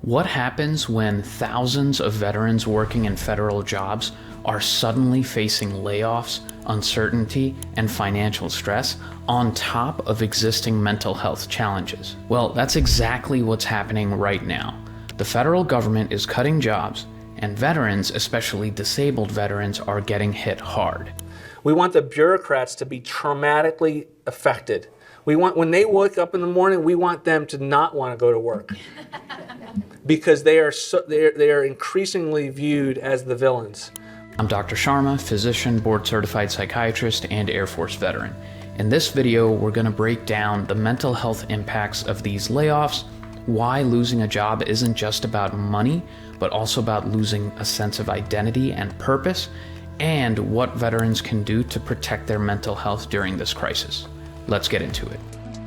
What happens when thousands of veterans working in federal jobs are suddenly facing layoffs, uncertainty, and financial stress on top of existing mental health challenges? Well, that's exactly what's happening right now. The federal government is cutting jobs, and veterans, especially disabled veterans, are getting hit hard. We want the bureaucrats to be traumatically affected. We want, when they wake up in the morning, we want them to not want to go to work. Because they are increasingly viewed as the villains. I'm Dr. Sharma, physician, board-certified psychiatrist, and Air Force veteran. In this video, we're going to break down the mental health impacts of these layoffs, why losing a job isn't just about money, but also about losing a sense of identity and purpose, and what veterans can do to protect their mental health during this crisis. Let's get into it.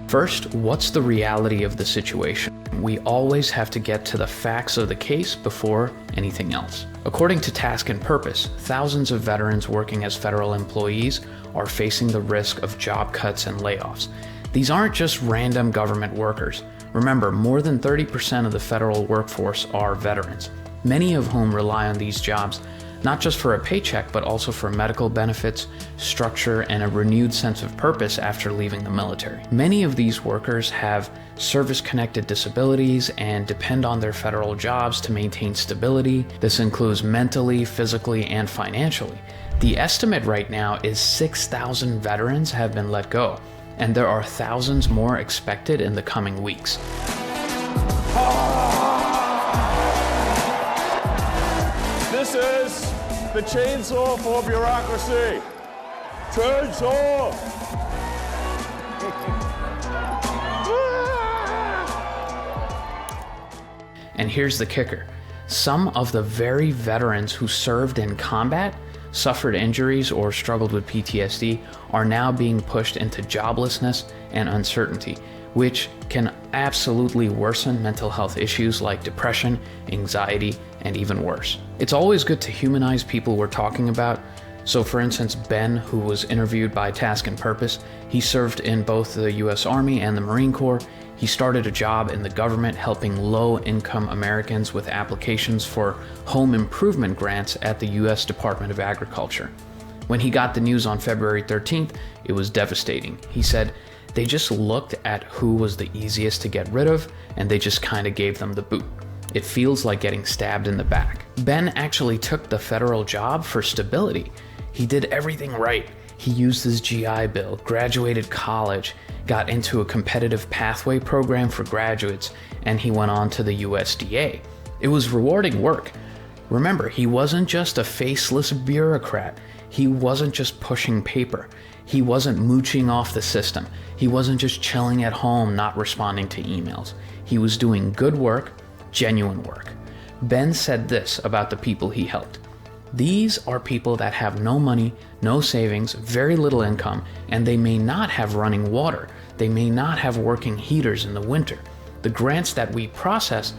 First, what's the reality of the situation? We always have to get to the facts of the case before anything else. According to Task and Purpose, thousands of veterans working as federal employees are facing the risk of job cuts and layoffs. These aren't just random government workers. Remember, more than 30% of the federal workforce are veterans, many of whom rely on these jobs not just for a paycheck, but also for medical benefits, structure, and a renewed sense of purpose after leaving the military. Many of these workers have service-connected disabilities and depend on their federal jobs to maintain stability. This includes mentally, physically, and financially. The estimate right now is 6,000 veterans have been let go, and there are thousands more expected in the coming weeks. This is the chainsaw for bureaucracy. Chainsaw! And here's the kicker. Some of the very veterans who served in combat, suffered injuries, or struggled with PTSD are now being pushed into joblessness and uncertainty, which can absolutely worsen mental health issues like depression, anxiety, and even worse. It's always good to humanize people we're talking about. So for instance, Ben, who was interviewed by Task and Purpose, he served in both the US Army and the Marine Corps. He started a job in the government helping low-income Americans with applications for home improvement grants at the US Department of Agriculture. When he got the news on February 13th, it was devastating. He said, they just looked at who was the easiest to get rid of, and they just kind of gave them the boot. It feels like getting stabbed in the back. Ben actually took the federal job for stability. He did everything right. He used his GI Bill, graduated college, got into a competitive pathway program for graduates, and he went on to the USDA. It was rewarding work. Remember, he wasn't just a faceless bureaucrat. He wasn't just pushing paper. He wasn't mooching off the system. He wasn't just chilling at home, not responding to emails. He was doing good work, genuine work. Ben said this about the people he helped. These are people that have no money, no savings, very little income, and they may not have running water. They may not have working heaters in the winter. The grants that we process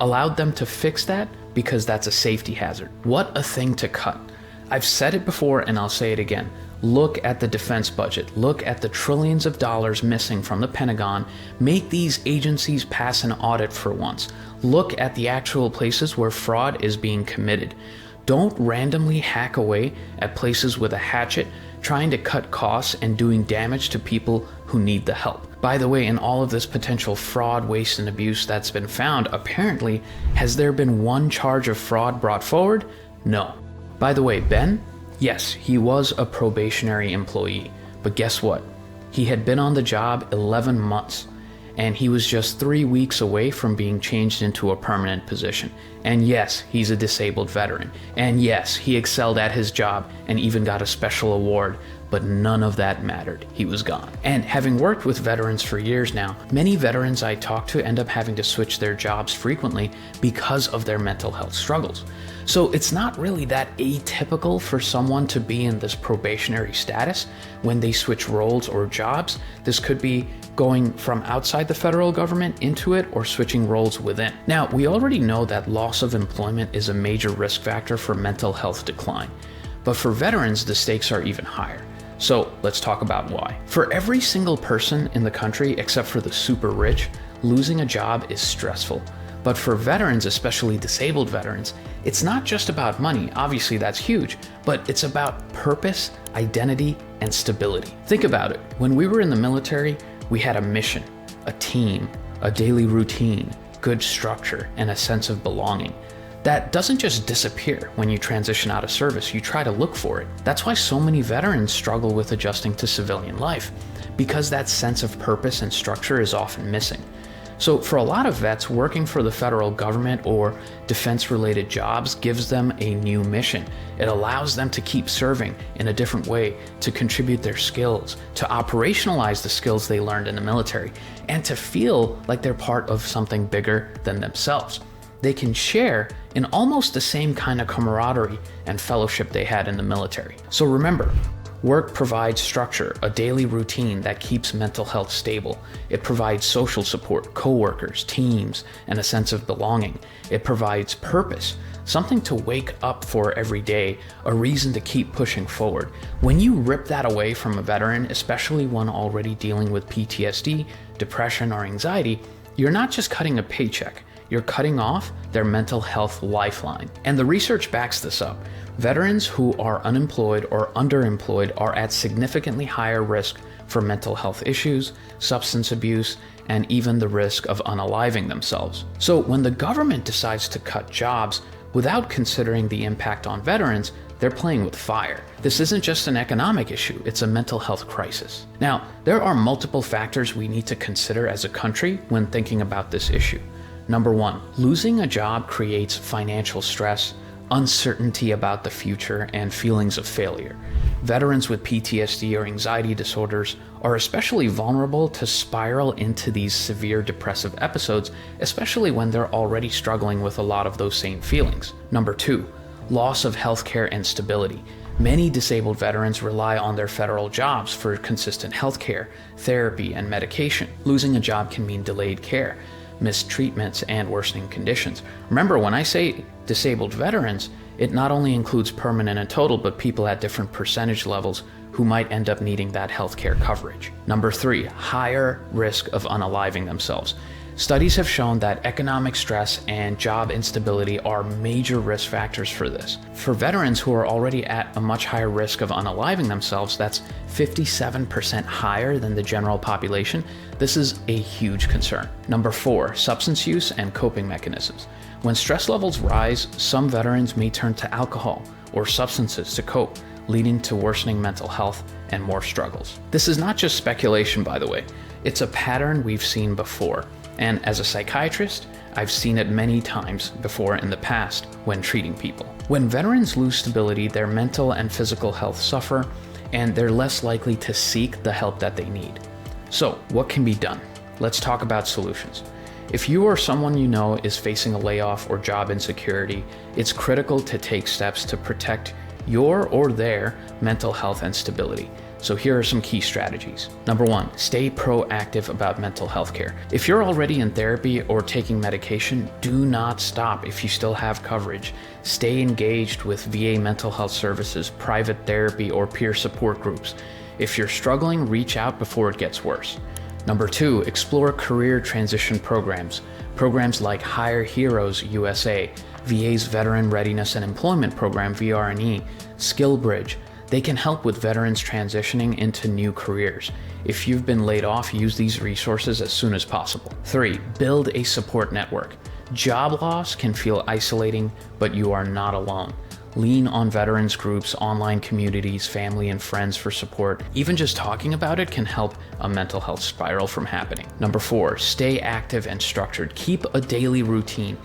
allowed them to fix that because that's a safety hazard. What a thing to cut. I've said it before and I'll say it again. Look at the defense budget. Look at the trillions of dollars missing from the Pentagon. Make these agencies pass an audit for once. Look at the actual places where fraud is being committed. Don't randomly hack away at places with a hatchet, trying to cut costs and doing damage to people who need the help. By the way, in all of this potential fraud, waste, and abuse that's been found, apparently, has there been one charge of fraud brought forward? No. By the way, Ben? Yes, he was a probationary employee, but guess what? He had been on the job 11 months, and he was just 3 weeks away from being changed into a permanent position. And yes, he's a disabled veteran. And yes, he excelled at his job and even got a special award, but none of that mattered. He was gone. And having worked with veterans for years now, many veterans I talk to end up having to switch their jobs frequently because of their mental health struggles. So it's not really that atypical for someone to be in this probationary status when they switch roles or jobs. This could be going from outside the federal government into it or switching roles within. Now, we already know that loss of employment is a major risk factor for mental health decline, but for veterans, the stakes are even higher. So let's talk about why. For every single person in the country, except for the super rich, losing a job is stressful. But for veterans, especially disabled veterans, it's not just about money. Obviously, that's huge, but it's about purpose, identity, and stability. Think about it. When we were in the military, we had a mission, a team, a daily routine, good structure, and a sense of belonging. That doesn't just disappear when you transition out of service. You try to look for it. That's why so many veterans struggle with adjusting to civilian life, because that sense of purpose and structure is often missing. So for a lot of vets, working for the federal government or defense-related jobs gives them a new mission. It allows them to keep serving in a different way, to contribute their skills, to operationalize the skills they learned in the military, and to feel like they're part of something bigger than themselves. They can share in almost the same kind of camaraderie and fellowship they had in the military. So remember, work provides structure, a daily routine that keeps mental health stable. It provides social support, coworkers, teams, and a sense of belonging. It provides purpose, something to wake up for every day, a reason to keep pushing forward. When you rip that away from a veteran, especially one already dealing with PTSD, depression, or anxiety, you're not just cutting a paycheck. You're cutting off their mental health lifeline. And the research backs this up. Veterans who are unemployed or underemployed are at significantly higher risk for mental health issues, substance abuse, and even the risk of unaliving themselves. So when the government decides to cut jobs without considering the impact on veterans, they're playing with fire. This isn't just an economic issue, it's a mental health crisis. Now, there are multiple factors we need to consider as a country when thinking about this issue. Number one, losing a job creates financial stress, uncertainty about the future, and feelings of failure. Veterans with PTSD or anxiety disorders are especially vulnerable to spiral into these severe depressive episodes, especially when they're already struggling with a lot of those same feelings. Number two, loss of healthcare and stability. Many disabled veterans rely on their federal jobs for consistent healthcare, therapy, and medication. Losing a job can mean delayed care, missed treatments, and worsening conditions. Remember, when I say disabled veterans, it not only includes permanent and total, but people at different percentage levels who might end up needing that healthcare coverage. Number three, higher risk of unaliving themselves. Studies have shown that economic stress and job instability are major risk factors for this. For veterans who are already at a much higher risk of unaliving themselves, that's 57% higher than the general population. This is a huge concern. Number four, substance use and coping mechanisms. When stress levels rise, some veterans may turn to alcohol or substances to cope, leading to worsening mental health and more struggles. This is not just speculation, by the way. It's a pattern we've seen before. And as a psychiatrist, I've seen it many times before in the past when treating people. When veterans lose stability, their mental and physical health suffer, and they're less likely to seek the help that they need. So, what can be done? Let's talk about solutions. If you or someone you know is facing a layoff or job insecurity, it's critical to take steps to protect your or their mental health and stability. So here are some key strategies. Number one, stay proactive about mental health care. If you're already in therapy or taking medication, do not stop if you still have coverage. Stay engaged with VA mental health services, private therapy, or peer support groups. If you're struggling, reach out before it gets worse. Number two, explore career transition programs. Programs like Hire Heroes USA, VA's Veteran Readiness and Employment Program, VRNE, SkillBridge. They can help with veterans transitioning into new careers. If you've been laid off, use these resources as soon as possible. Three, build a support network. Job loss can feel isolating, but you are not alone. Lean on veterans groups, online communities, family and friends for support. Even just talking about it can help a mental health spiral from happening. Number four, stay active and structured. Keep a daily routine.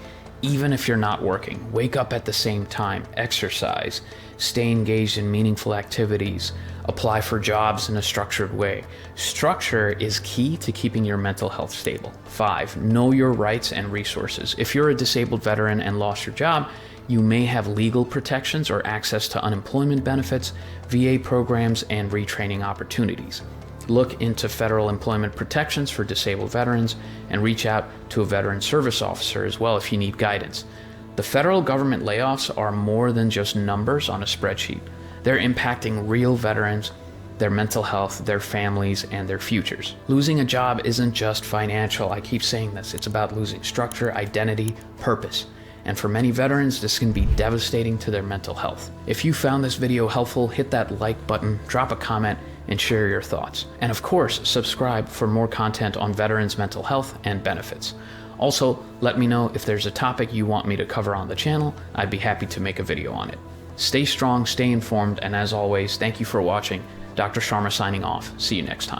Even if you're not working, wake up at the same time, exercise, stay engaged in meaningful activities, apply for jobs in a structured way. Structure is key to keeping your mental health stable. Five, know your rights and resources. If you're a disabled veteran and lost your job, you may have legal protections or access to unemployment benefits, VA programs, and retraining opportunities. Look into federal employment protections for disabled veterans and reach out to a veteran service officer as well if you need guidance. The federal government layoffs are more than just numbers on a spreadsheet. They're impacting real veterans, their mental health, their families, and their futures. Losing a job isn't just financial. I keep saying this. It's about losing structure, identity, purpose. And for many veterans, this can be devastating to their mental health. If you found this video helpful, hit that like button, drop a comment, and share your thoughts. And of course, subscribe for more content on veterans' mental health and benefits. Also, let me know if there's a topic you want me to cover on the channel. I'd be happy to make a video on it. Stay strong, stay informed, and as always, thank you for watching. Dr. Sharma signing off. See you next time.